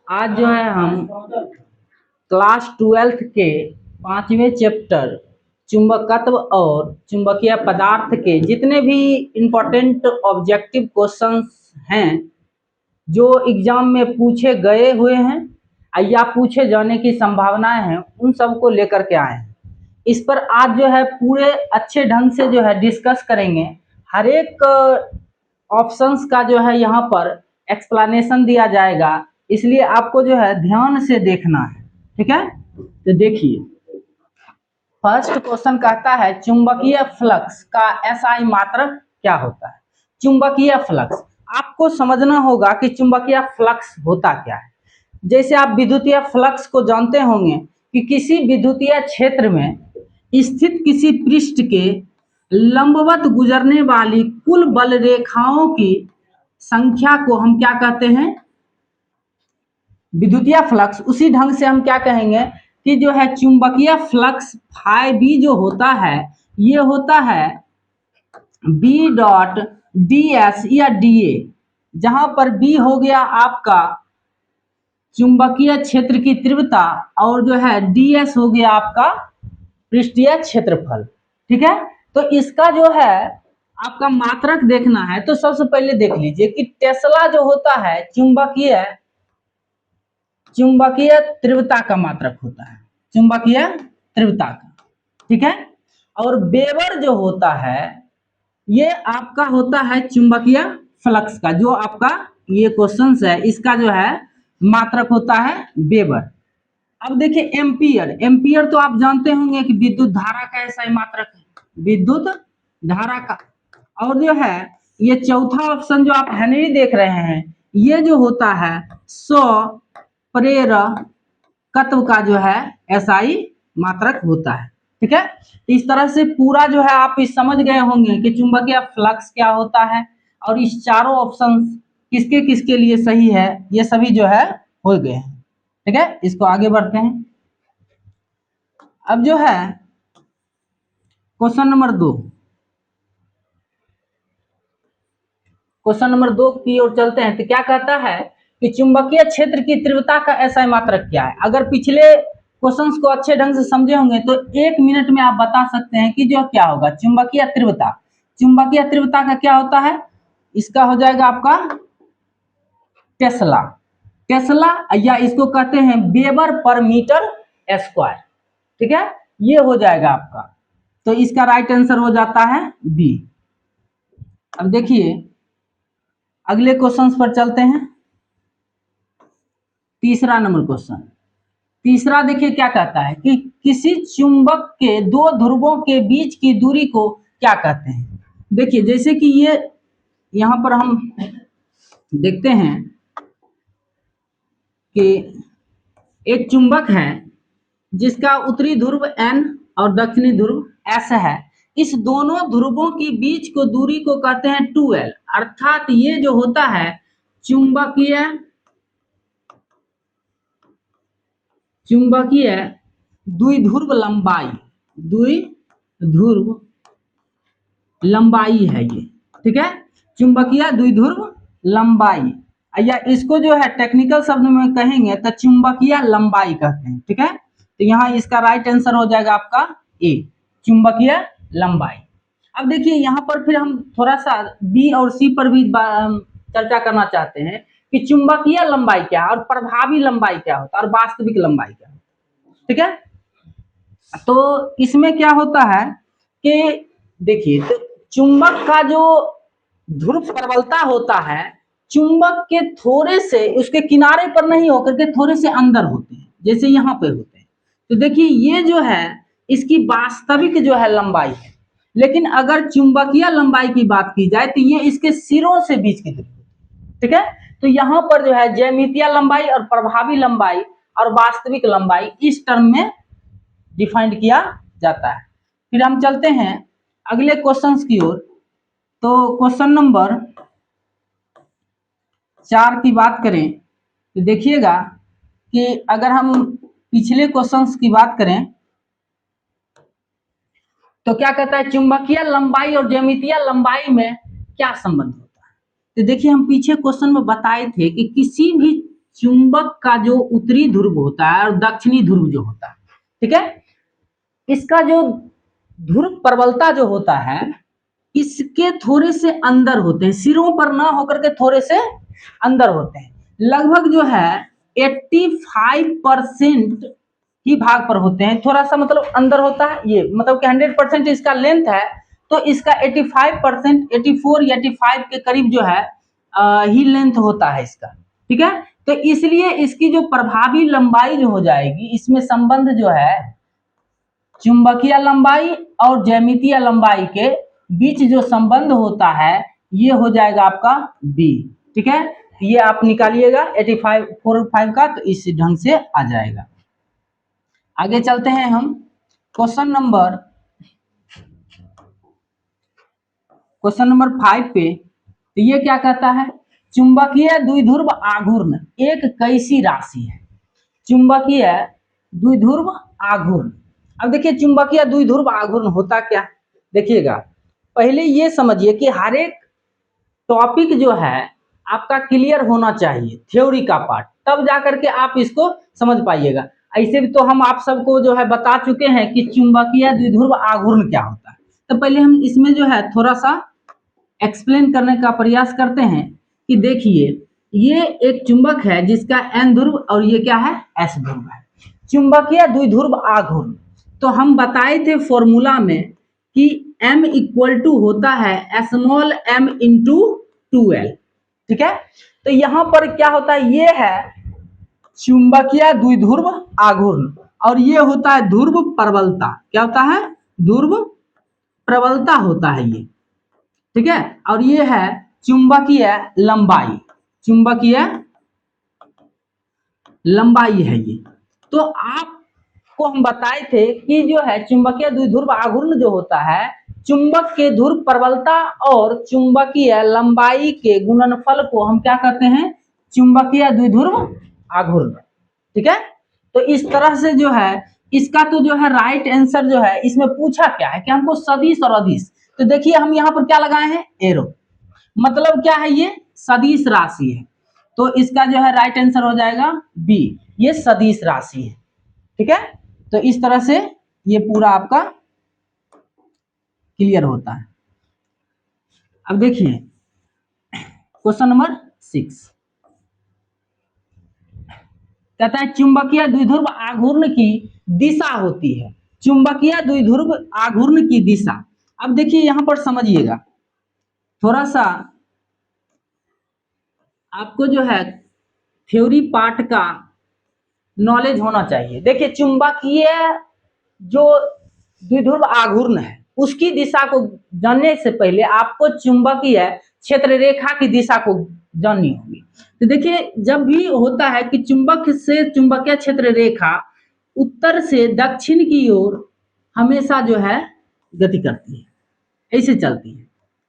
आज जो है हम क्लास 12th के 5वें चैप्टर चुंबकत्व और चुंबकीय पदार्थ के जितने भी इम्पोर्टेंट ऑब्जेक्टिव क्वेश्चंस हैं जो एग्जाम में पूछे गए हुए हैं या पूछे जाने की संभावनाएं हैं, उन सब को लेकर के आए हैं। इस पर आज जो है पूरे अच्छे ढंग से जो है डिस्कस करेंगे। हर एक ऑप्शंस का जो है यहाँ पर एक्सप्लेनेशन दिया जाएगा, इसलिए आपको जो है ध्यान से देखना है। ठीक है, तो देखिए फर्स्ट क्वेश्चन कहता है चुंबकीय फ्लक्स का एसआई मात्रक क्या होता है। चुंबकीय फ्लक्स आपको समझना होगा कि चुंबकीय फ्लक्स होता क्या है। जैसे आप विद्युतीय फ्लक्स को जानते होंगे कि किसी विद्युतीय क्षेत्र में स्थित किसी पृष्ठ के लंबवत गुजरने वाली कुल बल रेखाओं की संख्या को हम क्या कहते हैं, विद्युतीय फ्लक्स। उसी ढंग से हम क्या कहेंगे कि जो है चुंबकीय फ्लक्स फाई बी जो होता है, ये होता है बी डॉट डी एस या डी ए, जहां पर बी हो गया आपका चुंबकीय क्षेत्र की तीव्रता और जो है डी एस हो गया आपका पृष्ठीय क्षेत्रफल। ठीक है, तो इसका जो है आपका मात्रक देखना है तो सबसे पहले देख लीजिए कि टेस्ला जो होता है चुंबकीय तीव्रता का मात्रक होता है, चुंबकीय तीव्रता का। ठीक है, और वेबर जो होता है ये आपका होता है चुंबकीय फ्लक्स का। जो आपका ये क्वेश्चन है इसका जो है मात्रक होता है वेबर। अब देखिए एम्पियर, एम्पियर तो आप जानते होंगे कि विद्युत धारा का ऐसा ही मात्रक है, विद्युत धारा का। और जो है ये चौथा ऑप्शन जो आप हेनरी देख रहे हैं, ये जो होता है 100 प्रेरकत्व का जो है एसआई मात्रक होता है। ठीक है, इस तरह से पूरा जो है आप समझ गए होंगे कि चुंबकीय फ्लक्स क्या होता है और इस चारों ऑप्शन किसके किसके लिए सही है, ये सभी जो है हो गए हैं। ठीक है, इसको आगे बढ़ते हैं। अब जो है क्वेश्चन नंबर 2, क्वेश्चन नंबर 2 की ओर चलते हैं। तो क्या कहता है कि चुंबकीय क्षेत्र की तीव्रता का एसआई मात्रक क्या है। अगर पिछले क्वेश्चंस को अच्छे ढंग से समझे होंगे तो 1 मिनट में आप बता सकते हैं कि जो क्या होगा चुंबकीय तीव्रता। चुंबकीय तीव्रता का क्या होता है, इसका हो जाएगा आपका टेस्ला, टेस्ला या इसको कहते हैं वेबर पर मीटर स्क्वायर। ठीक है, ये हो जाएगा आपका, तो इसका राइट आंसर हो जाता है बी। अब देखिए अगले क्वेश्चंस पर चलते हैं। तीसरा नंबर क्वेश्चन, तीसरा देखिए क्या कहता है कि किसी चुंबक के दो ध्रुवों के बीच की दूरी को क्या कहते हैं। देखिए जैसे कि ये यहां पर हम देखते हैं कि एक चुंबक है जिसका उत्तरी ध्रुव N और दक्षिणी ध्रुव S है। इस दोनों ध्रुवों के बीच को दूरी को कहते हैं 2L, अर्थात ये जो होता है चुंबकीय द्विध्रुव लंबाई, द्विध्रुव लंबाई है ये। ठीक है, चुंबकीय द्विध्रुव लंबाई, या इसको जो है टेक्निकल शब्द में कहेंगे तो चुंबकीय लंबाई कहते हैं। ठीक है, तो यहाँ इसका राइट आंसर हो जाएगा आपका ए, चुंबकीय लंबाई। अब देखिए यहाँ पर फिर हम थोड़ा सा बी और सी पर भी चर्चा करना चाहते हैं कि चुंबकीय लंबाई क्या है और प्रभावी लंबाई क्या होता है और वास्तविक लंबाई क्या होता है। ठीक है, तो इसमें क्या होता है कि देखिए तो चुंबक का जो ध्रुव प्रबलता होता है चुंबक के थोड़े से उसके किनारे पर नहीं होकर के थोड़े से अंदर होते हैं, जैसे यहाँ पे होते हैं। तो देखिए ये जो है इसकी वास्तविक जो है लंबाई है, लेकिन अगर चुंबकीय लंबाई की बात की जाए तो ये इसके सिरों से बीच की दूरी। ठीक है, तो यहाँ पर जो है ज्यामितीय लंबाई और प्रभावी लंबाई और वास्तविक लंबाई इस टर्म में डिफाइंड किया जाता है। फिर हम चलते हैं अगले क्वेश्चंस की ओर। तो क्वेश्चन नंबर 4 की बात करें तो देखिएगा कि अगर हम पिछले क्वेश्चंस की बात करें तो क्या कहता है चुंबकीय लंबाई और ज्यामितीय लंबाई में क्या संबंध होता है। तो देखिए हम पीछे क्वेश्चन में बताए थे कि किसी भी चुंबक का जो उत्तरी ध्रुव होता है और दक्षिणी ध्रुव जो होता है, ठीक है, इसका जो ध्रुव प्रबलता जो होता है इसके थोड़े से अंदर होते हैं, सिरों पर ना होकर के थोड़े से अंदर होते हैं, लगभग जो है 85% ही भाग पर होते हैं, थोड़ा सा मतलब अंदर होता है, ये मतलब कि 100% इसका लेंथ है तो इसका 85%, 84 या 85 के करीब जो है ही लेंथ होता है इसका, ठीक है। तो इसलिए इसकी जो प्रभावी लंबाई जो हो जाएगी, इसमें संबंध जो है चुंबकीय लंबाई और ज्यामितीय लंबाई के बीच जो संबंध होता है ये हो जाएगा आपका बी, ठीक है। ये आप निकालिएगा 85 का, तो इस ढंग से आ जाएगा। आगे चलते हैं हम क्वेश्चन नंबर 5 पे। तो ये क्या कहता है, चुंबकीय द्विध्रुव आघूर्ण एक कैसी राशि है। चुंबकीय द्विध्रुव आघूर्ण, अब देखिए चुंबकीय द्विध्रुव आघूर्ण होता क्या, देखिएगा पहले ये समझिए कि हर एक टॉपिक जो है आपका क्लियर होना चाहिए, थ्योरी का पार्ट, तब जाकर के आप इसको समझ पाइएगा। ऐसे भी तो हम आप सबको जो है बता चुके हैं कि चुंबकीय द्विध्रुव आघूर्ण क्या होता है, तो पहले हम इसमें जो है थोड़ा सा एक्सप्लेन करने का प्रयास करते हैं कि देखिए ये एक चुंबक है जिसका एन ध्रुव और ये क्या है, एस ध्रुव है। चुंबकीय द्विध्रुव आघूर्ण तो हम बताए थे फॉर्मूला में कि m इक्वल टू होता है स्मॉल m इंटू 2l, ठीक है। तो यहां पर क्या होता है, ये है चुंबकीय द्विध्रुव आघूर्ण और ये होता है ध्रुव प्रबलता, क्या होता है, ध्रुव प्रबलता होता है ये, ठीक है। और ये है चुंबकीय लंबाई, चुंबकीय लंबाई है ये। तो आपको हम बताए थे कि जो है चुंबकीय द्विध्रुव आघूर्ण जो होता है चुंबक के ध्रुव प्रबलता और चुंबकीय लंबाई के गुणनफल को हम क्या कहते हैं, चुंबकीय द्विध्रुव आघूर्ण, ठीक है। तो इस तरह से जो है इसका तो जो है राइट आंसर जो है इसमें पूछा क्या है कि हमको सदिश और अदिश, तो देखिए हम यहाँ पर क्या लगाए हैं, एरो, मतलब क्या है, ये सदिश राशि है, तो इसका जो है राइट आंसर हो जाएगा बी, ये सदिश राशि है, ठीक है। तो इस तरह से ये पूरा आपका क्लियर होता है। अब देखिए क्वेश्चन नंबर 6 कहता है चुंबकीय द्विध्रुव आघूर्ण की दिशा होती है, चुंबकीय द्विध्रुव आघूर्ण की दिशा। अब देखिए यहां पर समझिएगा थोड़ा सा आपको जो है थ्योरी पार्ट का नॉलेज होना चाहिए। देखिए चुंबकीय जो द्विध्रुव आघूर्ण है उसकी दिशा को जानने से पहले आपको चुंबकीय क्षेत्र रेखा की दिशा को जाननी होगी। तो देखिए जब भी होता है कि चुंबक से चुंबकीय क्षेत्र रेखा उत्तर से दक्षिण की ओर हमेशा जो है गति करती है, ऐसे चलती है,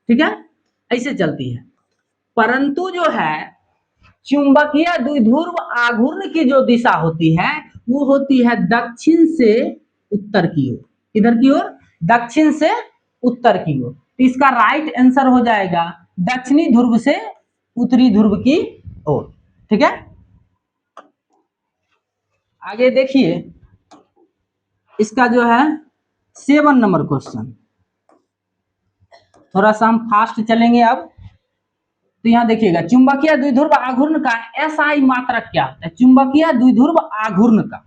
ठीक है, ऐसे चलती है। परंतु जो है चुंबकीय द्विध्रुव आघूर्ण की जो दिशा होती है वो होती है दक्षिण से उत्तर की ओर, किधर की ओर, दक्षिण से उत्तर की ओर। तो इसका राइट आंसर हो जाएगा दक्षिणी ध्रुव से उत्तरी ध्रुव की ओर, ठीक है। आगे देखिए इसका जो है 7 नंबर क्वेश्चन, थोड़ा सा हम फास्ट चलेंगे अब। तो यहाँ देखिएगा चुंबकीय द्विध्रुव आघूर्ण का एसआई मात्रक क्या होता है, चुंबकीय द्विध्रुव आघूर्ण का।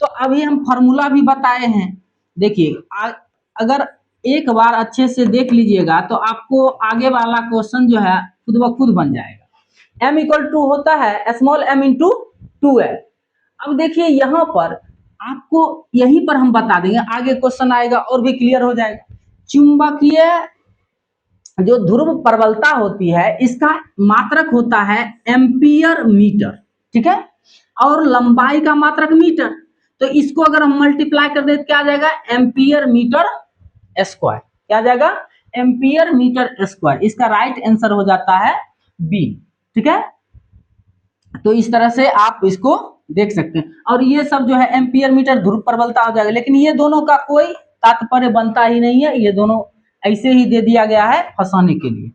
तो अभी हम फॉर्मूला भी बताए हैं, देखिए अगर एक बार अच्छे से देख लीजिएगा तो आपको आगे वाला क्वेश्चन जो है खुद ब खुद बन जाएगा। m इक्वल टू होता है स्मॉल m इंटू 2l। अब देखिए यहाँ पर आपको यहीं पर हम बता देंगे, आगे क्वेश्चन आएगा और भी क्लियर हो जाएगा। चुंबकीय जो ध्रुव प्रबलता होती है इसका मात्रक होता है एम्पियर मीटर, ठीक है, और लंबाई का मात्रक मीटर। तो इसको अगर हम मल्टीप्लाई कर दे तो क्या आ जाएगा, एम्पियर मीटर स्क्वायर, क्या आ जाएगा, एम्पियर मीटर स्क्वायर। इसका राइट आंसर हो जाता है बी, ठीक है। तो इस तरह से आप इसको देख सकते हैं और ये सब जो है एम्पियर मीटर ध्रुव प्रबलता हो जाएगा, लेकिन ये दोनों का कोई तात्पर्य बनता ही नहीं है, ये दोनों ऐसे ही दे दिया गया है फंसाने के लिए।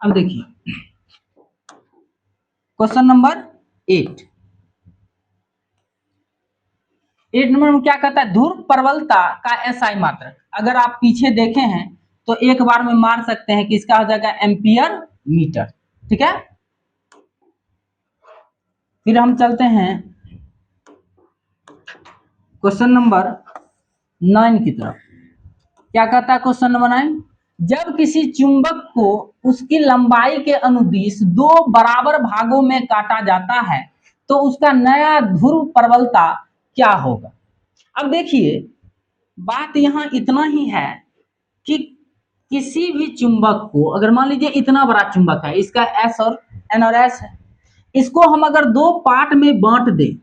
अब देखिए क्वेश्चन नंबर 8 नंबर में क्या कहता है, ध्रुव प्रबलता का एसआई मात्रक। अगर आप पीछे देखे हैं तो एक बार में मार सकते हैं कि इसका हो जाएगा एम्पियर मीटर। ठीक है, फिर हम चलते हैं क्वेश्चन नंबर 9 की तरफ। क्या कहता है क्वेश्चन नंबर 9, जब किसी चुंबक को उसकी लंबाई के अनुदिश 2 बराबर भागों में काटा जाता है तो उसका नया ध्रुव प्रबलता क्या होगा। अब देखिए बात यहां इतना ही है कि किसी भी चुंबक को, अगर मान लीजिए इतना बड़ा चुंबक है, इसका एस और एन और एस है, इसको हम अगर 2 पार्ट में बांट दें,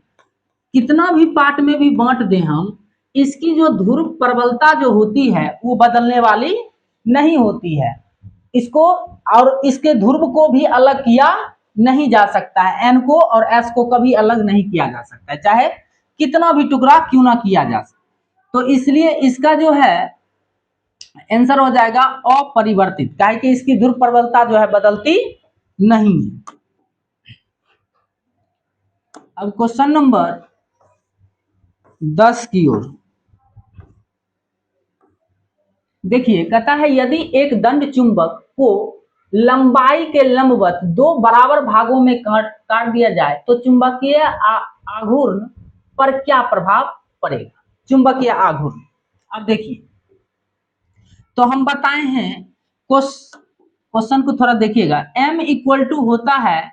कितना भी पार्ट में भी बांट दें हम, इसकी जो ध्रुव प्रबलता जो होती है वो बदलने वाली नहीं होती है। इसको और इसके ध्रुव को भी अलग किया नहीं जा सकता है, एन को और एस को कभी अलग नहीं किया जा सकता है, चाहे कितना भी टुकड़ा क्यों ना किया जा सके। तो इसलिए इसका जो है आंसर हो जाएगा अपरिवर्तित, काहे कि इसकी ध्रुव प्रबलता जो है बदलती नहीं है। अब क्वेश्चन नंबर 10 की ओर देखिए, कहता है यदि एक दंड चुंबक को लंबाई के लंबवत 2 बराबर भागों में काट दिया जाए तो चुंबकीय आघूर्ण पर क्या प्रभाव पड़ेगा। चुंबकीय आघूर्ण, अब देखिए तो हम बताए हैं, क्वेश्चन को थोड़ा देखिएगा, m इक्वल टू होता है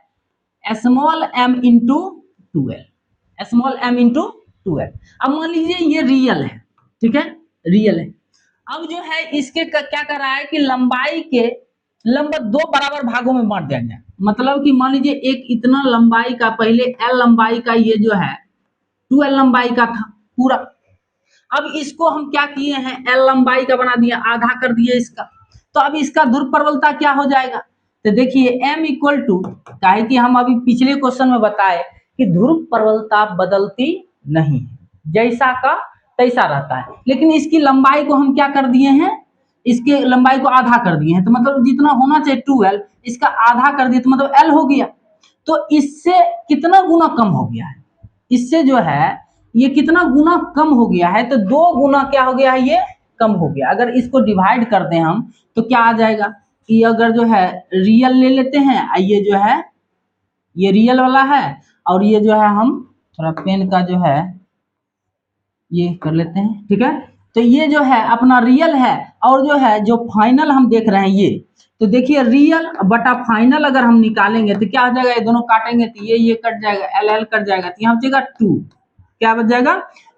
small m into 12, small m into 12। अब मान लीजिए ये रियल है, ठीक है, रियल है। अब जो है इसके क्या कर रहा है कि लंबाई के लंबवत 2 बराबर भागों में बांट दिया जाए, मतलब कि मान लीजिए एक इतना लंबाई का, पहले l लंबाई का ये जो है 2l लंबाई का था पूरा, अब इसको हम क्या किए हैं, l लंबाई का बना दिया, आधा कर दिए इसका, तो अब इसका ध्रुव प्रबलता क्या हो जाएगा। तो देखिए m इक्वल टू, काहे कि हम अभी पिछले क्वेश्चन में बताए कि ध्रुव प्रबलता बदलती नहीं है, जैसा का तैसा रहता है, लेकिन इसकी लंबाई को हम क्या कर दिए हैं, इसके लंबाई को आधा कर दिए हैं, तो मतलब जितना होना चाहिए 2l, इसका आधा कर दिए तो मतलब l हो गया। तो इससे कितना गुना कम हो गया है, इससे जो है ये कितना गुना कम हो गया है, तो 2 गुना क्या हो गया है, ये कम हो गया। अगर इसको डिवाइड कर दें हम तो क्या आ जाएगा कि अगर जो है रियल ले लेते हैं, ये जो है ये रियल वाला है, और ये जो है हम थोड़ा पेन का जो है ये कर लेते हैं, ठीक है। तो ये जो है अपना रियल है, और जो है जो फाइनल हम देख रहे हैं ये, तो देखिए रियल बटा फाइनल अगर हम निकालेंगे तो क्या हो जाएगा, ये दोनों काटेंगे तो ये कट जाएगा, एल कट जाएगा, तो यहाँ हो जाएगा 2, क्या बच जाएगा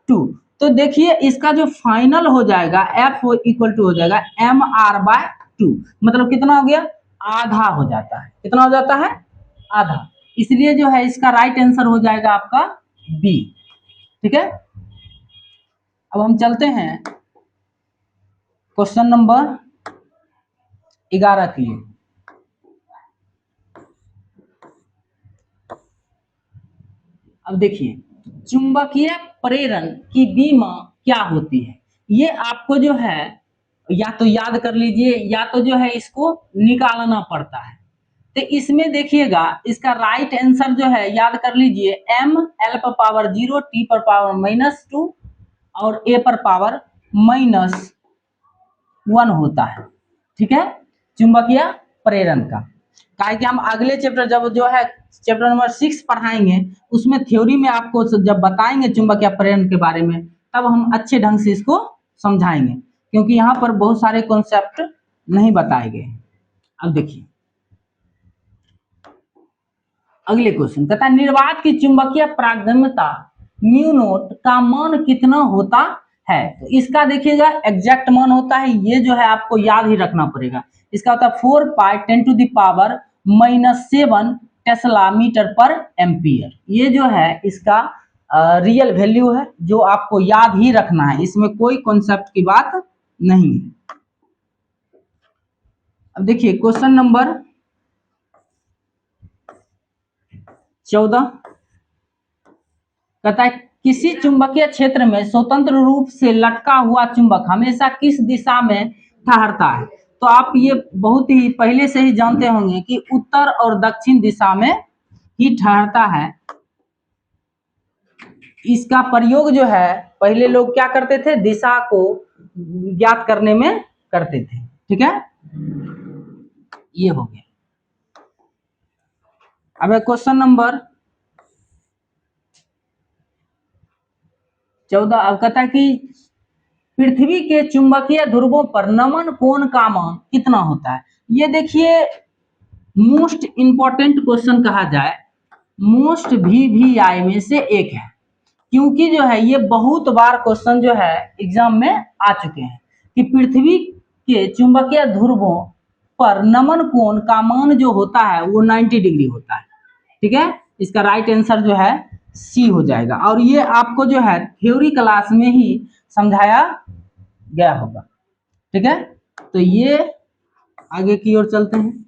2। तो देखिए इसका जो फाइनल हो जाएगा एफ इक्वल टू हो जाएगा mr/2, मतलब कितना हो गया, आधा हो जाता है, कितना हो जाता है, आधा। इसलिए जो है इसका राइट आंसर हो जाएगा आपका बी, ठीक है। अब हम चलते हैं क्वेश्चन नंबर 11 की। अब देखिए चुंबकीय प्रेरण की बीमा क्या होती है, ये आपको जो है या तो याद कर लीजिए या तो जो है इसको निकालना पड़ता है। तो इसमें देखिएगा इसका राइट आंसर जो है याद कर लीजिए, m l पर पावर 0, t पर पावर -2 और a पर पावर -1 होता है, ठीक है, चुंबकीय प्रेरण का। काहे कि हम अगले चैप्टर जब जो है चैप्टर नंबर 6 पढ़ाएंगे, उसमें थ्योरी में आपको जब बताएंगे चुंबकीय प्रेरण के बारे में, तब हम अच्छे ढंग से इसको समझाएंगे, क्योंकि यहाँ पर बहुत सारे कॉन्सेप्ट नहीं बताए गए। अब देखिए अगले क्वेश्चन, कहता है निर्वात की चुंबकीय प्रागम्यता म्यू नोट का मान कितना होता है। तो इसका देखिएगा एग्जैक्ट मान होता है, ये जो है आपको याद ही रखना पड़ेगा, इसका होता है 4 pi 10 to the power -7 tesla metre per ampere. ये जो है इसका रियल वैल्यू है, जो आपको याद ही रखना है, इसमें कोई कॉन्सेप्ट की बात नहीं है। अब देखिए क्वेश्चन नंबर 14 कहता है किसी चुंबकीय क्षेत्र में स्वतंत्र रूप से लटका हुआ चुंबक हमेशा किस दिशा में ठहरता है। तो आप ये बहुत ही पहले से ही जानते होंगे कि उत्तर और दक्षिण दिशा में ही ठहरता है। इसका प्रयोग जो है पहले लोग क्या करते थे, दिशा को ज्ञात करने में करते थे। ठीक है, ये हो गया। अब क्वेश्चन नंबर 14। अब कहता है कि पृथ्वी के चुंबकीय ध्रुवों पर नमन कोण का मान कितना होता है। ये देखिए मोस्ट इंपॉर्टेंट क्वेश्चन कहा जाए, मोस्ट VVI में से एक है, क्योंकि जो है ये बहुत बार क्वेश्चन जो है एग्जाम में आ चुके हैं कि पृथ्वी के चुंबकीय ध्रुवों पर नमन कोण का मान जो होता है वो 90 डिग्री होता है। ठीक है, इसका राइट आंसर जो है सी हो जाएगा, और ये आपको जो है थ्योरी क्लास में ही समझाया गया होगा। ठीक है, तो ये आगे की ओर चलते हैं।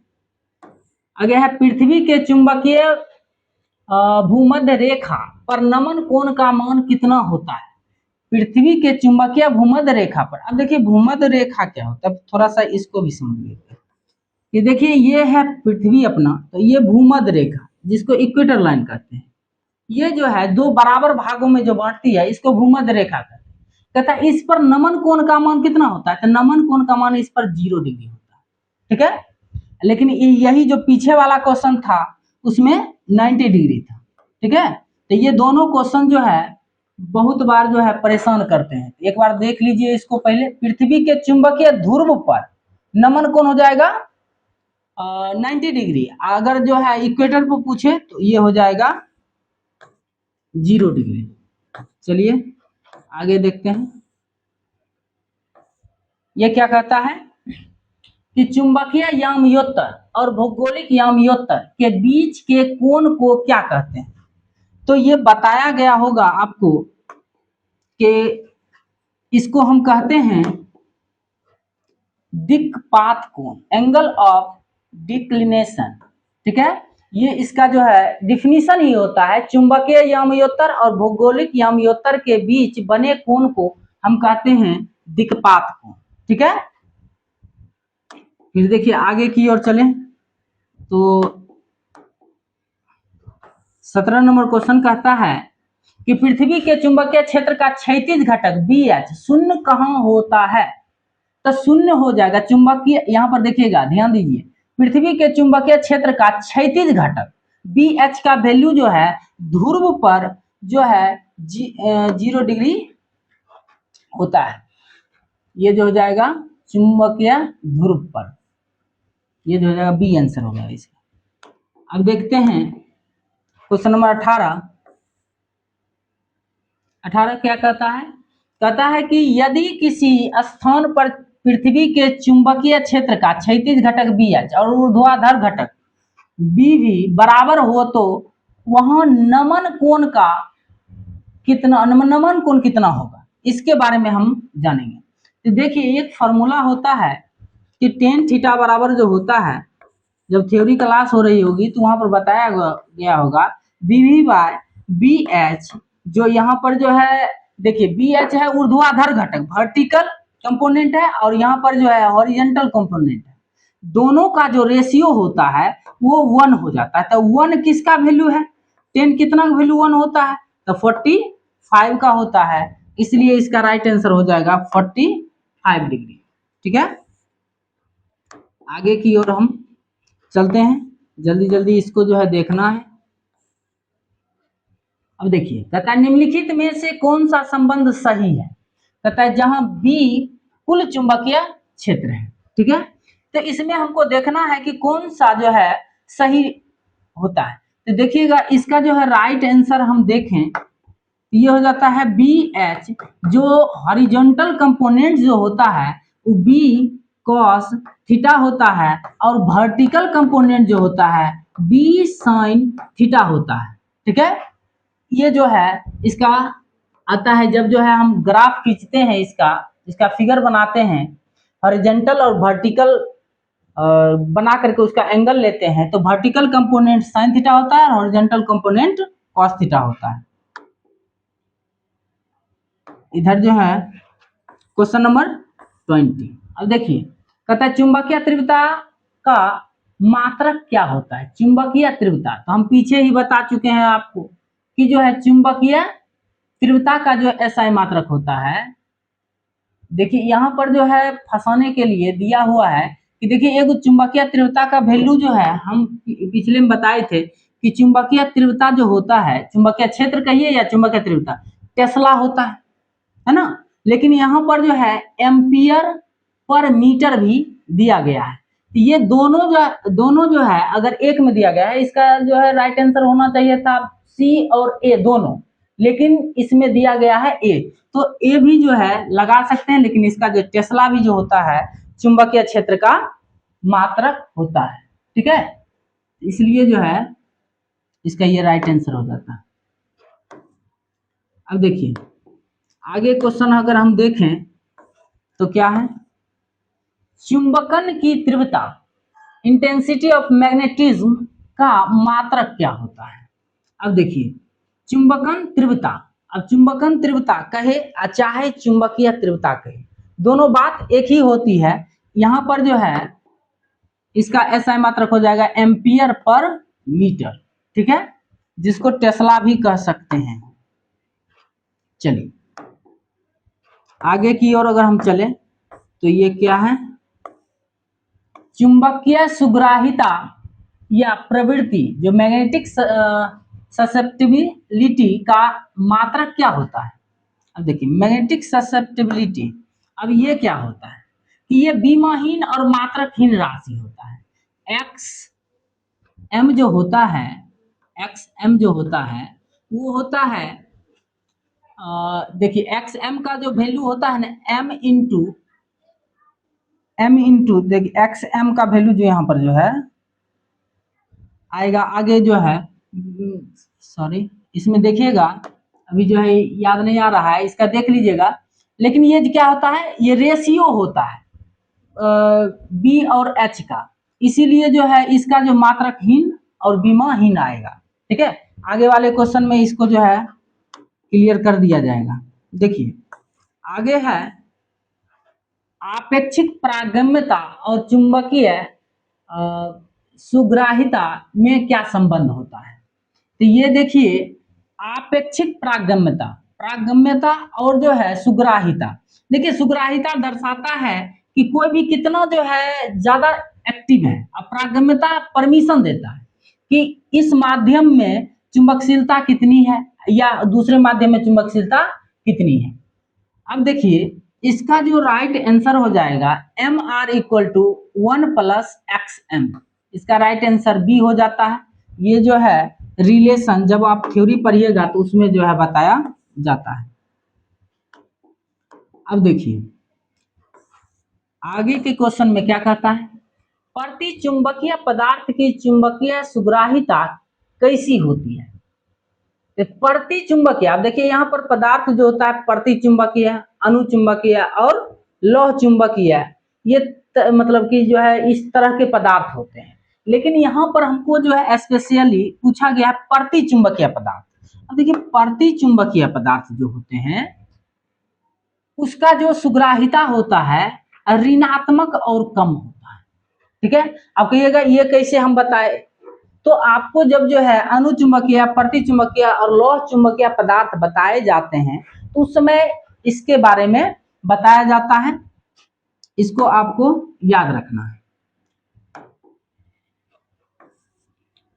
आगे है पृथ्वी के चुंबकीय भूमध्य रेखा पर नमन कोण का मान कितना होता है। पृथ्वी के चुंबकीय भूमध्य रेखा पर, अब देखिए भूमध्य रेखा क्या होता है, थोड़ा सा इसको भी समझ लेते हैं। ये देखिए ये है पृथ्वी अपना, तो ये भूमध्य रेखा जिसको इक्वेटर लाइन कहते हैं, ये जो है दो बराबर भागों में जो बांटती है इसको भूमध्य रेखा कहते हैं। कहता है इस पर नमन कोण का मान कितना होता है, तो नमन कोण का मान इस पर 0 डिग्री होता है। ठीक है, लेकिन यही जो पीछे वाला क्वेश्चन था उसमें 90 डिग्री था। ठीक है, तो ये दोनों क्वेश्चन जो है बहुत बार जो है परेशान करते हैं। एक बार देख लीजिए इसको पहले। पृथ्वी के चुंबकीय ध्रुव पर नमन कोण हो जाएगा 90 डिग्री। अगर जो है इक्वेटर पर पूछे तो ये हो जाएगा 0 डिग्री। चलिए आगे देखते हैं। ये क्या कहता है कि चुंबकीय याम्योत्तर और भौगोलिक याम्योत्तर के बीच के कोण को क्या कहते हैं। तो ये बताया गया होगा आपको कि इसको हम कहते हैं दिक्पात कोण, एंगल ऑफ डिक्लिनेशन। ठीक है, ये इसका जो है डिफिनीशन ही होता है, चुंबकीय याम्योत्तर और भौगोलिक याम्योत्तर के बीच बने कोण को हम कहते हैं दिक्पात कोण। ठीक है, फिर देखिए आगे की ओर चलें तो 17 नंबर क्वेश्चन कहता है कि पृथ्वी के चुंबकीय क्षेत्र का क्षैतिज घटक BH शून्य कहाँ होता है। तो शून्य हो जाएगा चुंबकीय, यहां पर देखिएगा ध्यान दीजिए, पृथ्वी के चुंबकीय क्षेत्र का क्षैतिज घटक BH का वैल्यू जो है ध्रुव पर जो है 0 डिग्री होता है। ये जो हो जाएगा चुंबकीय ध्रुव पर, ये जो हो जाएगा बी आंसर होगा इसका। अब देखते हैं क्वेश्चन नंबर 18 क्या कहता है। कहता है कि यदि किसी स्थान पर पृथ्वी के चुंबकीय क्षेत्र का क्षैतिज घटक BH और ऊर्ध्वाधर घटक BV बराबर हो तो वहां नमन कोण कितना होगा, इसके बारे में हम जानेंगे। तो देखिए एक फॉर्मूला होता है कि टेन थीटा बराबर जो होता है, जब थ्योरी क्लास हो रही होगी तो वहां पर बताया गया होगा BV बाय BH, जो यहाँ पर जो है देखिए BH है ऊर्ध्वाधर घटक, वर्टिकल कंपोनेंट है, और यहाँ पर जो है हॉरिजॉन्टल कंपोनेंट है। दोनों का जो रेशियो होता है वो 1 हो जाता है। तो 1 किसका वैल्यू है, 10 कितना वैल्यू 1 होता है, तो 45 का होता है, इसलिए इसका राइट आंसर हो जाएगा 45 डिग्री। ठीक है, आगे की ओर हम चलते हैं, जल्दी जल्दी इसको जो है देखना है। अब देखिए कहता है निम्नलिखित में से कौन सा संबंध सही है। कहता है जहां B कुल चुंबकीय क्षेत्र है। ठीक है, तो इसमें हमको देखना है कि कौन सा जो है सही होता है। तो देखिएगा इसका जो है राइट आंसर हम देखें ये हो जाता है BH, जो हॉरिजॉन्टल कंपोनेंट जो होता है वो B cos थीटा होता है, और वर्टिकल कंपोनेंट जो होता है B sin थीटा होता है। ठीक है, ये जो है इसका आता है जब जो है हम ग्राफ खींचते हैं, इसका फिगर बनाते हैं, हॉरिजॉन्टल और वर्टिकल बना करके उसका एंगल लेते हैं, तो वर्टिकल कंपोनेंट sin थीटा होता है और हॉरिजॉन्टल कंपोनेंट cos थीटा होता है। इधर जो है क्वेश्चन नंबर 20। अब देखिए कहता है चुंबकीय तीव्रता का मात्रक क्या होता है। चुंबकीय तीव्रता तो हम पीछे ही बता चुके हैं आपको कि जो है चुंबकीय तीव्रता का जो SI मात्रक होता है, देखिए यहाँ पर जो है फंसाने के लिए दिया हुआ है कि देखिए एक चुंबकीय तीव्रता का वैल्यू जो है, हम पिछले में बताए थे कि चुंबकीय तीव्रता जो होता है, चुंबकीय क्षेत्र कहिए या चुंबकीय तीव्रता, टेस्ला होता है ना। लेकिन यहाँ पर जो है एम्पियर पर मीटर भी दिया गया है। ये दोनों जो है अगर एक में दिया गया है, इसका जो है राइट आंसर होना चाहिए था सी और ए दोनों, लेकिन इसमें दिया गया है ए, तो ए भी जो है लगा सकते हैं, लेकिन इसका जो टेस्ला भी जो होता है चुंबकीय क्षेत्र का मात्रक होता है, ठीक है। इसलिए जो है इसका ये राइट आंसर हो जाता है। अब देखिए आगे क्वेश्चन अगर हम देखें तो क्या है, चुंबकन की तीव्रता, इंटेंसिटी ऑफ मैग्नेटिज्म का मात्रक क्या होता है। अब देखिए चुंबकन तीव्रता, अब चुंबकन तीव्रता कहे चाहे चुंबकीय तीव्रता कहे, दोनों बात एक ही होती है। यहाँ पर जो है इसका SI मात्रक हो जाएगा एम्पियर पर मीटर, ठीक है, जिसको टेस्ला भी कह सकते हैं। चलिए आगे की ओर अगर हम चले तो ये क्या है, चुंबकीय सुग्राहिता या प्रवृत्ति, जो मैग्नेटिक ससेप्टिबिलिटी का मात्रक क्या होता है। अब देखिए मैग्नेटिक ससेप्टिबिलिटी, अब ये क्या होता है कि ये बीमाहीन और मात्रकहीन राशि होता है। एक्स एम जो होता है, एक्स एम जो होता है वो होता है, देखिए एक्स एम का जो वैल्यू होता है ना एम इंटू देखिए एक्स एम का वैल्यू जो यहाँ पर जो है आएगा, आगे जो है सॉरी इसमें देखिएगा अभी जो है याद नहीं आ रहा है, इसका देख लीजिएगा। लेकिन ये क्या होता है, ये रेशियो होता है बी और एच का, इसीलिए जो है इसका जो मात्रकहीन और बीमाहीन आएगा, ठीक है। आगे वाले क्वेश्चन में इसको जो है क्लियर कर दिया जाएगा। देखिए आगे है आपेक्षिक प्रागम्यता और चुंबकीय सुग्राहिता में क्या संबंध होता है। तो ये देखिए आपेक्षिक प्रागम्यता, प्रागम्यता और जो है सुग्राहिता, देखिए सुग्राहिता दर्शाता है कि कोई भी कितना जो है ज्यादा एक्टिव है, और प्रागम्यता परमिशन देता है कि इस माध्यम में चुंबकशीलता कितनी है या दूसरे माध्यम में चुंबकशीलता कितनी है। अब देखिए इसका जो राइट आंसर हो जाएगा M R equal to 1 plus X M, इसका राइट आंसर बी हो जाता है। ये जो है रिलेशन जब आप थ्योरी पढ़िएगा तो उसमें जो है बताया जाता है। अब देखिए आगे के क्वेश्चन में क्या कहता है, प्रति चुंबकीय पदार्थ की चुंबकीय सुग्राहिता कैसी होती है। तो प्रति चुंबकीय, आप देखिए यहाँ पर पदार्थ जो होता है प्रति चुंबकीय, अनुचुंबकीय और लौह चुंबकीय, ये मतलब कि जो है इस तरह के पदार्थ होते हैं। लेकिन यहाँ पर हमको जो है स्पेशली पूछा गया है प्रति चुंबकीय पदार्थ। अब देखिए प्रति चुंबकीय पदार्थ जो होते हैं उसका जो सुग्राहिता होता है ऋणात्मक और कम होता है, ठीक है। अब कहिएगा ये कैसे हम बताए, तो आपको जब जो है अनुचुंबकीय, प्रतिचुंबकीय और लौह चुंबकीय पदार्थ बताए जाते हैं तो उस समय इसके बारे में बताया जाता है, इसको आपको याद रखना है।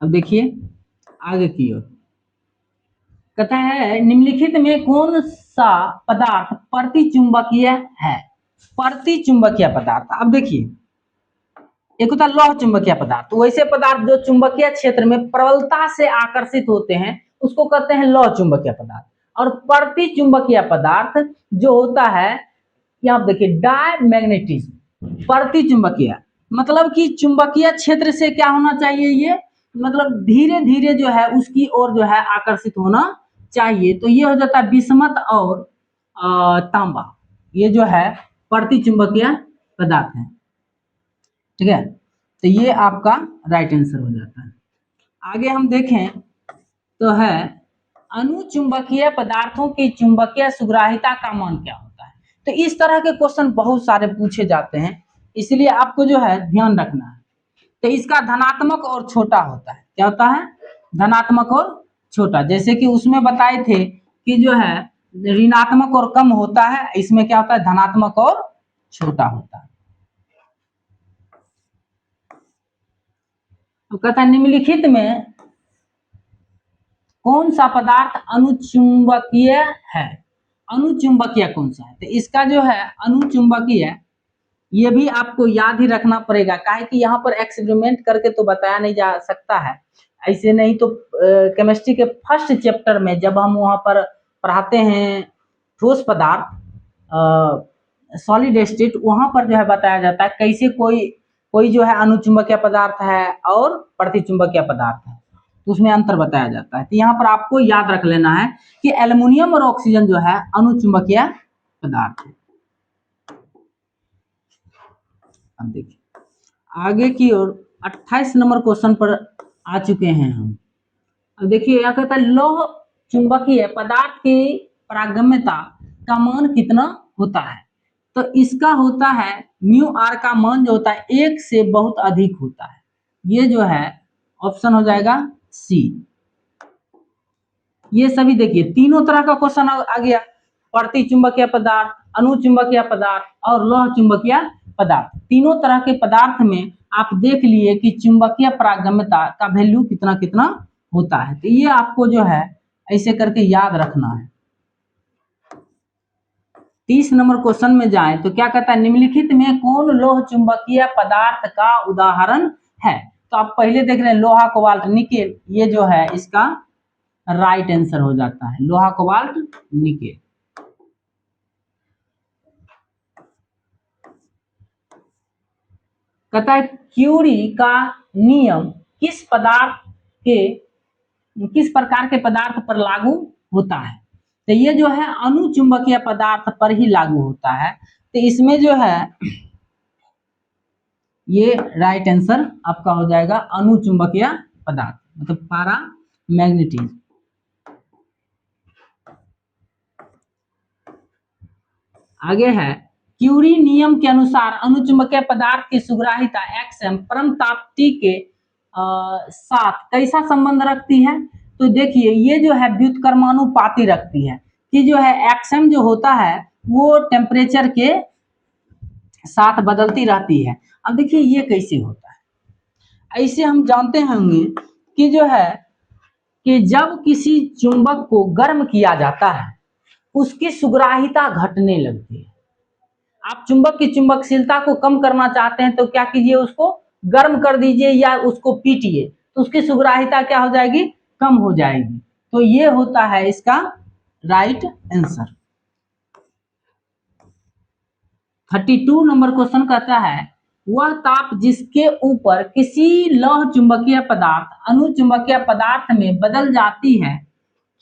अब देखिए आगे की ओर कहता है निम्नलिखित में कौन सा पदार्थ प्रतिचुंबकीय है। प्रतिचुंबकीय पदार्थ, अब देखिए एक होता है लौह चुंबकीय पदार्थ, वैसे पदार्थ जो चुंबकीय क्षेत्र में प्रबलता से आकर्षित होते हैं उसको कहते हैं लौह चुंबकीय पदार्थ। और प्रति चुंबकीय पदार्थ जो होता है यहाँ देखिए डायमैग्नेटिज्म। प्रति चुंबकीय मतलब कि चुंबकीय क्षेत्र से क्या होना चाहिए, ये मतलब धीरे धीरे जो है उसकी ओर जो है आकर्षित होना चाहिए, तो ये हो जाता है बिस्मत और तांबा, ये जो है प्रति चुंबकीय पदार्थ है, ठीक है। तो ये आपका राइट आंसर हो जाता है। आगे हम देखें तो है अनुचुंबकीय पदार्थों की चुंबकीय सुग्राहिता का मान क्या होता है। तो इस तरह के क्वेश्चन बहुत सारे पूछे जाते हैं, इसलिए आपको जो है ध्यान रखना है। तो इसका धनात्मक और छोटा होता है, क्या होता है, धनात्मक और छोटा। जैसे कि उसमें बताए थे कि जो है ऋणात्मक और कम होता है, इसमें क्या होता है धनात्मक और छोटा होता है। तो कहता है निम्नलिखित में कौन सा पदार्थ अनुचुंबकीय है। अनुचुंबकीय कौन सा है, तो इसका जो है अनुचुंबकीय, ये भी आपको याद ही रखना पड़ेगा, काहे कि यहाँ पर एक्सपेरिमेंट करके तो बताया नहीं जा सकता है। ऐसे नहीं तो केमिस्ट्री के फर्स्ट चैप्टर में जब हम वहाँ पर पढ़ाते हैं ठोस पदार्थ सॉलिड स्टेट, वहाँ पर जो है बताया जाता है कैसे कोई कोई जो है अनुचुंबकीय पदार्थ है और प्रतिचुंबकीय पदार्थ है, तो उसमें अंतर बताया जाता है। तो यहाँ पर आपको याद रख लेना है कि एल्युमिनियम और ऑक्सीजन जो है अनुचुंबकीय पदार्थ है। अब देखिए आगे की ओर 28 नंबर क्वेश्चन पर आ चुके हैं हम। अब देखिए यह कहता है लौह चुंबकीय पदार्थ की पारगम्यता का मान कितना होता है, तो इसका होता है म्यू आर का मान जो होता है 1 से बहुत अधिक होता है। ये जो है ऑप्शन हो जाएगा सी। ये सभी देखिए तीनों तरह का क्वेश्चन आ गया, प्रतिचुंबकीय पदार्थ, अनुचुंबकीय पदार्थ और लौह चुंबकीय पदार्थ। तीनों तरह के पदार्थ में आप देख लिए कि चुंबकीय पारगम्यता का वैल्यू कितना कितना होता है, तो ये आपको जो है ऐसे करके याद रखना है। 30 नंबर क्वेश्चन में जाएं तो क्या कहता है निम्नलिखित में कौन लौह चुंबकीय पदार्थ का उदाहरण है। तो आप पहले देख रहे हैं लोहा कोबाल्ट निकेल, ये जो है इसका राइट आंसर हो जाता है लोहा कोबाल्ट निकेल। कहता है क्यूरी का नियम किस प्रकार के पदार्थ पर लागू होता है, तो ये जो है अनुचुंबकीय पदार्थ पर ही लागू होता है। तो इसमें जो है ये राइट आंसर आपका हो जाएगा अनुचुंबकीय पदार्थ, मतलब पैरामैग्नेटिज्म। आगे है क्यूरी नियम के अनुसार अनुचुंबकीय पदार्थ की सुग्राहिता एक्सएम परम ताप T के साथ कैसा संबंध रखती है। तो देखिए ये जो है व्युत्क्रमानुपाती रखती है कि जो है एक्सएम जो होता है वो टेम्परेचर के साथ बदलती रहती है। अब देखिए ये कैसे होता है, ऐसे हम जानते होंगे कि जो है कि जब किसी चुंबक को गर्म किया जाता है उसकी सुग्राहिता घटने लगती है। आप चुंबक की चुंबकशीलता को कम करना चाहते हैं तो क्या कीजिए, उसको गर्म कर दीजिए या उसको पीटिए, तो उसकी सुग्राहिता क्या हो जाएगी, कम हो जाएगी। तो ये होता है इसका राइट आंसर। 32 नंबर क्वेश्चन कहता है वह ताप जिसके ऊपर किसी लौह चुंबकीय पदार्थ अनुचुंबकीय पदार्थ में बदल जाती है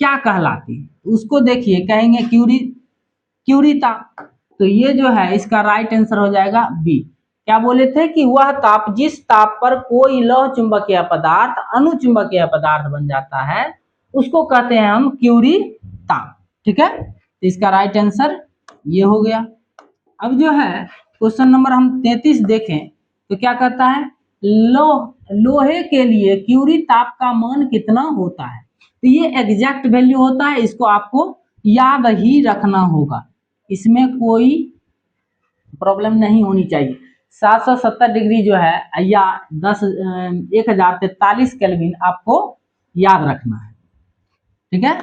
क्या कहलाती है। उसको देखिए कहेंगे क्यूरी ताप। तो ये जो है इसका राइट आंसर हो जाएगा बी। क्या बोले थे कि वह ताप जिस ताप पर कोई लौह चुंबकीय पदार्थ अनुचुंबकीय पदार्थ बन जाता है उसको कहते हैं हम क्यूरी ताप। ठीक है, तो इसका राइट आंसर ये हो गया। अब जो है क्वेश्चन नंबर हम 33 देखें तो क्या कहता है लोहे के लिए क्यूरी ताप का मान कितना होता है। तो ये एग्जैक्ट वैल्यू होता है, इसको आपको याद ही रखना होगा, इसमें कोई प्रॉब्लम नहीं होनी चाहिए। 770 डिग्री जो है या 1043 केल्विन आपको याद रखना है। ठीक है,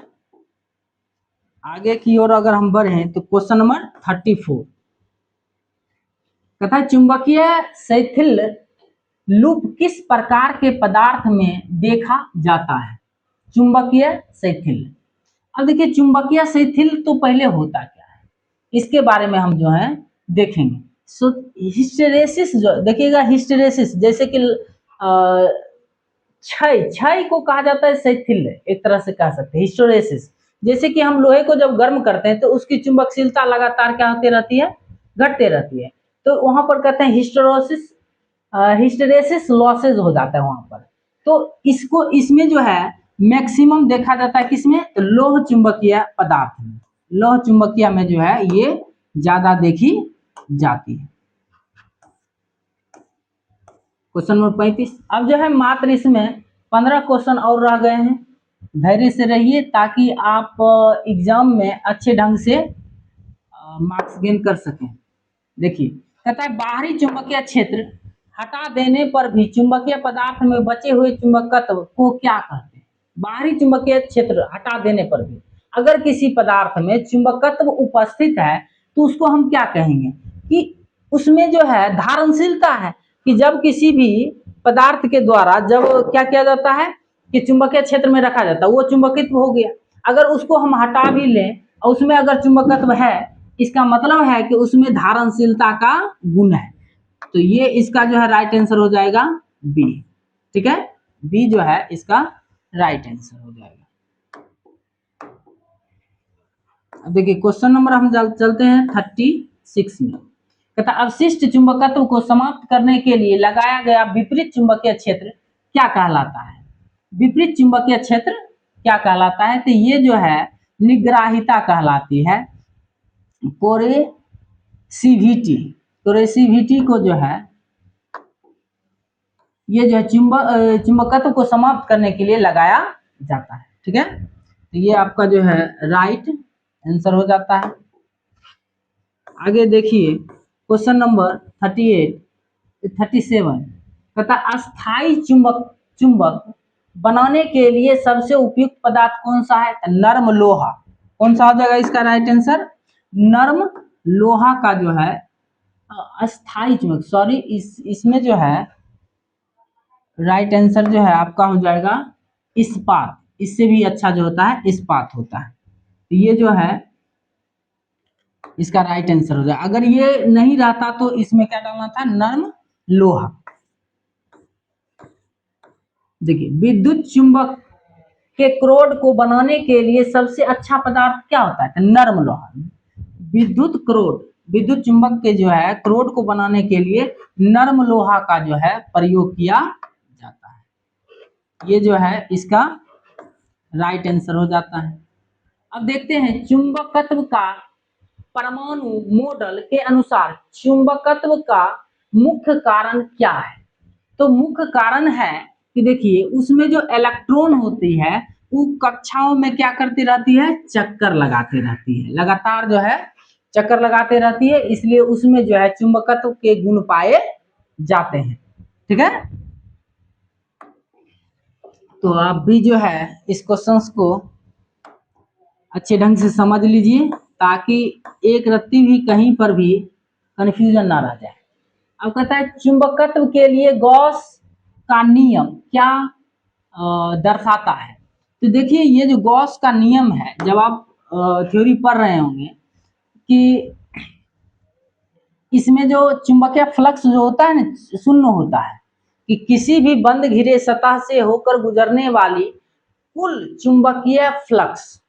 आगे की ओर अगर हम बढ़े तो क्वेश्चन नंबर 34 कहता है चुंबकीय शैथिल्य लूप किस प्रकार के पदार्थ में देखा जाता है। चुंबकीय शैथिल्य, अब देखिए चुंबकीय शैथिल्य तो पहले होता क्या है इसके बारे में हम जो है देखेंगे। सो हिस्टेरेसिस जो देखिएगा, हिस्टेरेसिस जैसे कि क्षय को कहा जाता है शैथिल्य, एक तरह से कह सकते हैं हिस्टेरेसिस। जैसे कि हम लोहे को जब गर्म करते हैं तो उसकी चुंबकशीलता लगातार क्या होती रहती है, घटते रहती है, तो वहां पर कहते हैं हिस्टेरेसिस लॉसेज हो जाता है वहां पर। तो इसको इसमें जो है मैक्सिमम देखा जाता है किसमें, तो लौह चुंबकीय पदार्थ में, लौह चुंबकीय में जो है ये ज्यादा देखी जाती है। क्वेश्चन नंबर 35, अब जो है मात्र इसमें 15 क्वेश्चन और रह गए हैं। धैर्य से रहिए ताकि आप एग्जाम में अच्छे ढंग से मार्क्स गेन कर सकें। देखिए कहता है बाहरी चुंबकीय क्षेत्र हटा देने पर भी चुंबकीय पदार्थ में बचे हुए चुंबकत्व को क्या कहते हैं? बाहरी चुंबकीय क्षेत्र हटा देने पर भी अगर किसी पदार्थ में चुंबकत्व उपस्थित है तो उसको हम क्या कहेंगे कि उसमें जो है धारणशीलता है, कि जब किसी भी पदार्थ के द्वारा जब क्या किया जाता है कि चुंबकीय क्षेत्र में रखा जाता है वो चुंबकित्व हो गया। अगर उसको हम हटा भी लें और उसमें अगर चुंबकत्व है, इसका मतलब है कि उसमें धारणशीलता का गुण है। तो ये इसका जो है राइट आंसर हो जाएगा बी। ठीक है, बी जो है इसका राइट आंसर हो जाएगा। अब देखिए क्वेश्चन नंबर हम चलते हैं 36 में। कहता अवशिष्ट चुंबकत्व को समाप्त करने के लिए लगाया गया विपरीत चुंबकीय क्षेत्र क्या कहलाता है? विपरीत चुंबकीय क्षेत्र क्या कहलाता है? तो ये जो है निग्राहिता कहलाती है। कोरेसिविटी को जो है ये जो है चुंबकत्व को समाप्त करने के लिए लगाया जाता है। ठीक है, तो ये आपका जो है राइट आंसर हो जाता है। आगे देखिए क्वेश्चन नंबर 37 कहता अस्थाई चुंबक बनाने के लिए सबसे उपयुक्त पदार्थ कौन सा है? नर्म लोहा। कौन सा हो जाएगा इसका राइट आंसर? नर्म लोहा का जो है अस्थाई चुंबक, सॉरी इसमें जो है राइट आंसर जो है आपका हो जाएगा इस्पात। इससे भी अच्छा जो होता है इस्पात होता है। तो ये जो है इसका राइट आंसर हो जाएगा। अगर ये नहीं रहता तो इसमें क्या डालना था? नर्म लोहा। देखिए विद्युत चुंबक के क्रोड को बनाने के लिए सबसे अच्छा पदार्थ क्या होता है? नर्म लोहा। विद्युत चुंबक के जो है क्रोड को बनाने के लिए नर्म लोहा का जो है प्रयोग किया जाता है। ये जो है इसका राइट आंसर हो जाता है। अब देखते हैं चुंबकत्व का परमाणु मॉडल के अनुसार चुंबकत्व का मुख्य कारण क्या है? तो मुख्य कारण है कि देखिए उसमें जो इलेक्ट्रॉन होती है वो कक्षाओं में क्या करती रहती है? चक्कर लगाते रहती है, लगातार जो है चक्कर लगाते रहती है, इसलिए उसमें जो है चुंबकत्व के गुण पाए जाते हैं। ठीक है, तो आप भी जो है इस क्वेश्चंस को अच्छे ढंग से समझ लीजिए ताकि एक रत्ती भी कहीं पर भी कंफ्यूजन ना रह जाए। अब कहता है चुंबकत्व के लिए गॉस का नियम क्या दर्शाता है? तो देखिए ये जो गॉस का नियम है, जब आप थ्योरी पढ़ रहे होंगे कि इसमें जो चुंबकीय फ्लक्स जो होता है ना शून्य होता है, कि किसी भी बंद घिरे सतह से होकर गुजरने वाली कुल चुंबकीय फ्लक्स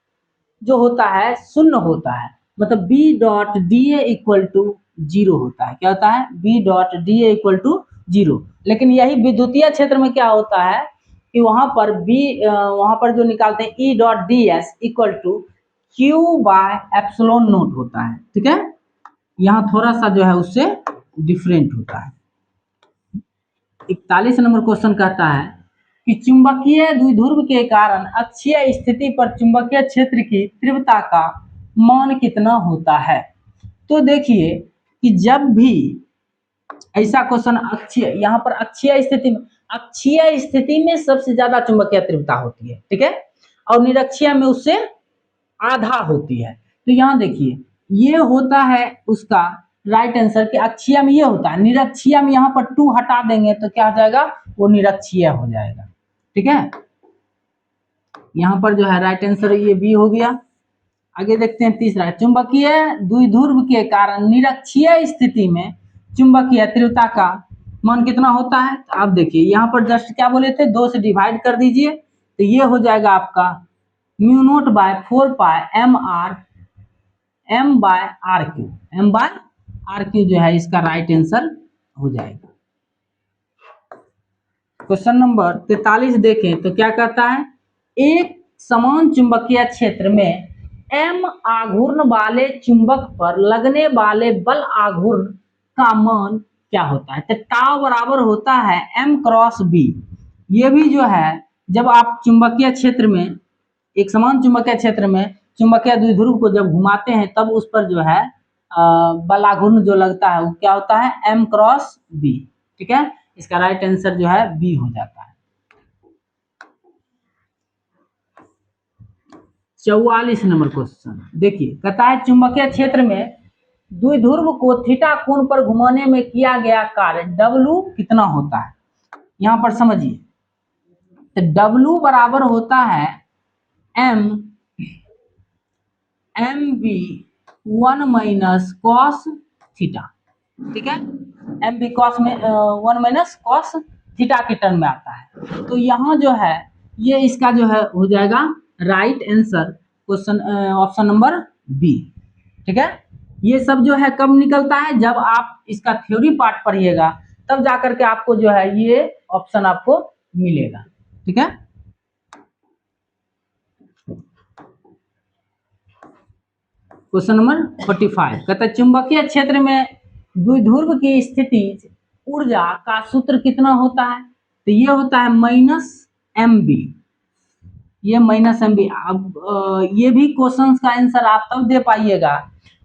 जो होता है शून्य होता है, मतलब B dot D A equal to 0 होता है। क्या होता है? B dot D A equal to 0। लेकिन यही विद्युतीय क्षेत्र में क्या होता है कि वहां पर जो निकालते हैं E dot D S equal to Q by epsilon naught होता है। ठीक है, यहाँ थोड़ा सा जो है उससे डिफरेंट होता है। 41 नंबर क्वेश्चन कहता है कि चुंबकीय द्विध्रुव के कारण अक्षीय स्थिति पर चुंबकीय क्षेत्र की तीव्रता का मान कितना होता है? तो देखिए कि जब भी ऐसा क्वेश्चन यहाँ पर अक्षीय स्थिति में सबसे ज्यादा चुंबकीय तीव्रता होती है। ठीक है, और निरक्षीय में उससे आधा होती है। तो यहाँ देखिए ये होता है उसका राइट आंसर कि अक्षीय में ये होता है, निरक्षीय में यहाँ पर 2 हटा देंगे तो क्या हो जाएगा? वो निरक्षीय हो जाएगा। ठीक है, यहाँ पर जो है राइट आंसर ये बी हो गया। आगे देखते हैं तीसरा, चुंबकीय द्विध्रुव के कारण निरक्षीय स्थिति में चुंबकीय तीव्रता का मान कितना होता है? तो आप देखिए यहाँ पर जस्ट क्या बोले थे, 2 से डिवाइड कर दीजिए तो ये हो जाएगा आपका mu naught by 4 pi M by R Q जो है इसका राइट आंसर हो जाएगा। क्वेश्चन नंबर 43 देखें तो क्या कहता है? एक समान चुंबकीय क्षेत्र में m आघूर्ण वाले चुंबक पर लगने वाले बल आघूर्ण का मान क्या होता है? तो टाउ बराबर होता है m क्रॉस b। ये भी जो है जब आप चुंबकीय क्षेत्र में एक समान चुंबकीय क्षेत्र में चुंबकीय द्विध्रुव को जब घुमाते हैं तब उस पर जो है बलाघूर्ण जो लगता है वो क्या होता है, M क्रॉस B। ठीक है, इसका राइट आंसर जो है B हो जाता है। 44 नंबर क्वेश्चन देखिए, कहता है चुंबकीय क्षेत्र में द्विध्रुव को थीटा कोण पर घुमाने में किया गया कार्य W कितना होता है। यहां पर समझिए, तो W बराबर होता है MB 1 माइनस कॉस थीटा। ठीक है, MB कॉस में 1 माइनस कॉस थीटा के टर्म में आता है। तो यहाँ जो है ये इसका जो है हो जाएगा right answer question option number B. ठीक है, ये सब जो है कब निकलता है, जब आप इसका थ्योरी पार्ट पढ़िएगा तब जाकर के आपको जो है ये ऑप्शन आपको मिलेगा। ठीक है, क्वेश्चन नंबर 45 कहता है चुंबकीय क्षेत्र में द्विध्रुव की स्थिति ऊर्जा का सूत्र कितना होता है। तो ये होता है -mb, ये -mb। अब ये भी क्वेश्चंस का आंसर आप तब दे पाइएगा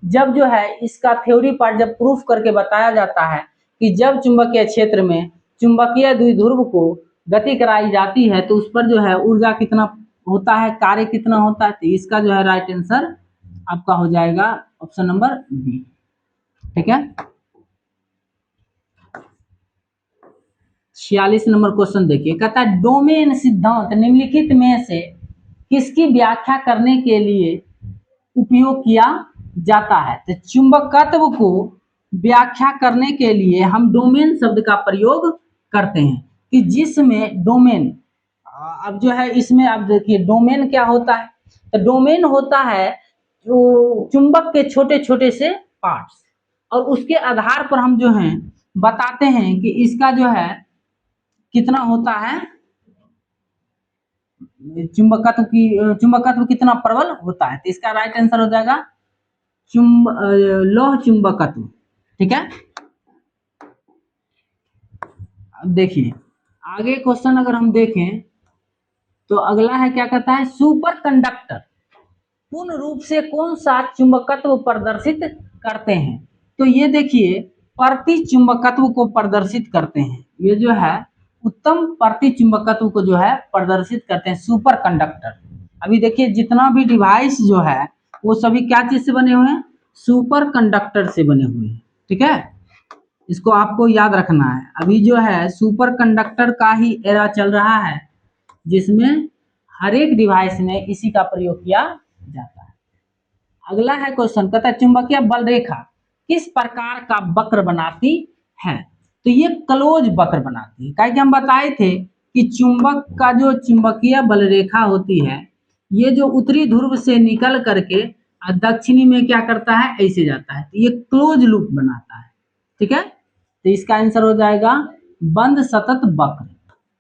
जब जो है इसका थ्योरी पार्ट जब प्रूफ करके बताया जाता है कि जब चुंबकीय क्षेत्र में चुंबकीय द्विध्रुव को गति कराई जाती है तो उस पर जो है ऊर्जा कितना होता है, कार्य कितना होता है। तो इसका जो है राइट आंसर आपका हो जाएगा ऑप्शन नंबर बी। ठीक है, 46 नंबर क्वेश्चन देखिए, कहता है डोमेन सिद्धांत निम्नलिखित में से किसकी व्याख्या करने के लिए उपयोग किया जाता है। तो चुंबकत्व को व्याख्या करने के लिए हम डोमेन शब्द का प्रयोग करते हैं कि जिसमें डोमेन, अब जो है इसमें आप देखिए डोमेन क्या होता है। तो डोमेन होता है जो चुंबक के छोटे छोटे से पार्ट्स, और उसके आधार पर हम जो हैं बताते हैं कि इसका जो है कितना होता है, चुंबकत्व कितना प्रबल होता है। तो इसका राइट आंसर हो जाएगा लौह चुंबकत्व। ठीक है, अब देखिए आगे क्वेश्चन अगर हम देखें तो अगला है क्या कहता है सुपर कंडक्टर पूर्ण रूप से कौन सा चुंबकत्व प्रदर्शित करते हैं। तो ये देखिए प्रति चुंबकत्व को प्रदर्शित करते हैं, ये जो है उत्तम प्रति चुंबकत्व को जो है प्रदर्शित करते हैं सुपर कंडक्टर। अभी देखिए जितना भी डिवाइस जो है वो सभी क्या चीज से बने हुए हैं, सुपर कंडक्टर से बने हुए हैं। ठीक है, इसको आपको याद रखना है। अभी जो है सुपर कंडक्टर का ही एरा चल रहा है जिसमें हर एक डिवाइस में इसी का प्रयोग किया जाता है। अगला है क्वेश्चन, कहता है चुंबकीय बल रेखा किस प्रकार का वक्र बनाती है। तो ये क्लोज वक्र बनाती है, क्या कि हम बताए थे कि चुंबक का जो चुंबकीय बल रेखा होती है ये जो उत्तरी ध्रुव से निकल करके दक्षिणी में क्या करता है, ऐसे जाता है। तो ये क्लोज लूप बनाता है। ठीक है, तो इसका आंसर हो जाएगा बंद सतत वक्र।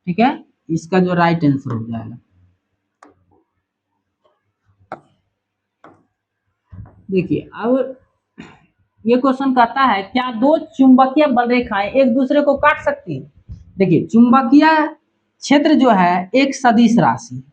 ठीक है, इसका जो राइट आंसर हो जाएगा। देखिए अब ये क्वेश्चन कहता है क्या दो चुंबकीय बल रेखाएं एक दूसरे को काट सकती है। देखिए चुंबकीय क्षेत्र जो है एक सदिश राशि है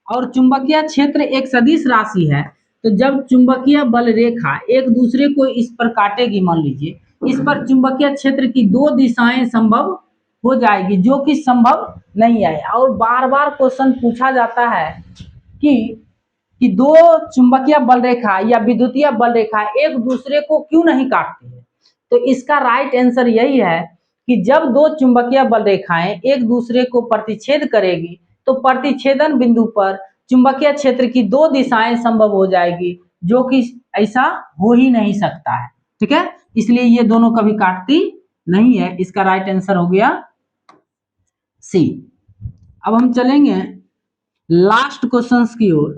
और चुंबकीय क्षेत्र एक सदिश राशि है। तो जब चुंबकीय बल रेखा एक दूसरे को इस पर काटेगी, मान लीजिए इस पर चुंबकीय क्षेत्र की दो दिशाएं संभव हो जाएगी जो कि संभव नहीं है। और बार बार क्वेश्चन पूछा जाता है कि दो चुंबकीय बल रेखा या विद्युतीय बल रेखा एक दूसरे को क्यों नहीं काटती है। तो इसका राइट आंसर यही है कि जब दो चुंबकीय बल रेखाएं एक दूसरे को प्रतिच्छेद करेगी तो प्रतिच्छेदन बिंदु पर चुंबकीय क्षेत्र की दो दिशाएं संभव हो जाएगी जो कि ऐसा हो ही नहीं सकता है। ठीक है, इसलिए ये दोनों कभी काटती नहीं है। इसका राइट आंसर हो गया सी। अब हम चलेंगे लास्ट क्वेश्चंस की ओर।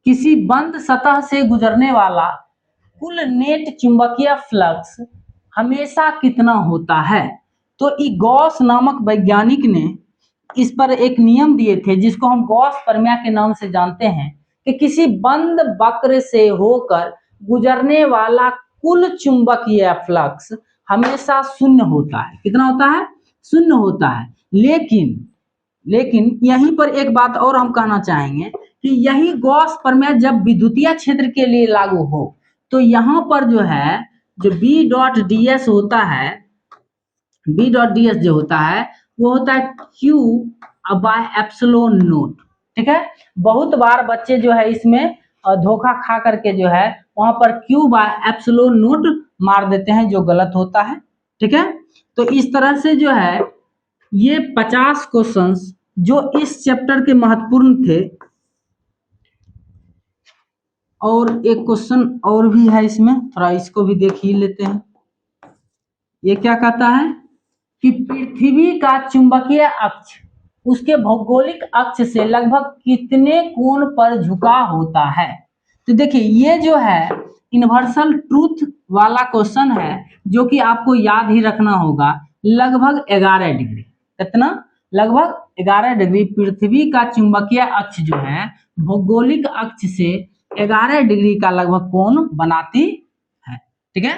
किसी बंद सतह से गुजरने वाला कुल नेट चुंबकीय फ्लक्स हमेशा कितना होता है। तो गॉस नामक वैज्ञानिक ने इस पर एक नियम दिए थे जिसको हम गॉस प्रमेय के नाम से जानते हैं कि किसी बंद वक्र से होकर गुजरने वाला कुल चुंबकीय फ्लक्स हमेशा शून्य होता है। कितना होता है, शून्य होता है। लेकिन लेकिन यहीं पर एक बात और हम कहना चाहेंगे कि यही गॉस प्रमेय जब विद्युतीय क्षेत्र के लिए लागू हो तो यहाँ पर जो है जो बी डॉट डी एस होता है, बी डॉट डी एस जो होता है वो होता है क्यू बाय एप्सिलॉन नोट। ठीक है, बहुत बार बच्चे जो है इसमें धोखा खा करके जो है वहां पर क्यू बाय एप्सिलॉन नोट मार देते हैं, जो गलत होता है। ठीक है, तो इस तरह से जो है ये 50 क्वेश्चंस जो इस चैप्टर के महत्वपूर्ण थे। और एक क्वेश्चन और भी है इसमें, थोड़ा इसको भी देख ही लेते हैं। ये क्या कहता है कि पृथ्वी का चुंबकीय अक्ष उसके भौगोलिक अक्ष से लगभग कितने कोण पर झुका होता है। तो देखिए ये जो है यूनिवर्सल ट्रूथ वाला क्वेश्चन है जो कि आपको याद ही रखना होगा। लगभग 11 डिग्री, कितना, लगभग 11 डिग्री पृथ्वी का चुंबकीय अक्ष जो है भौगोलिक अक्ष से 11 डिग्री का लगभग कोण बनाती है। ठीक है,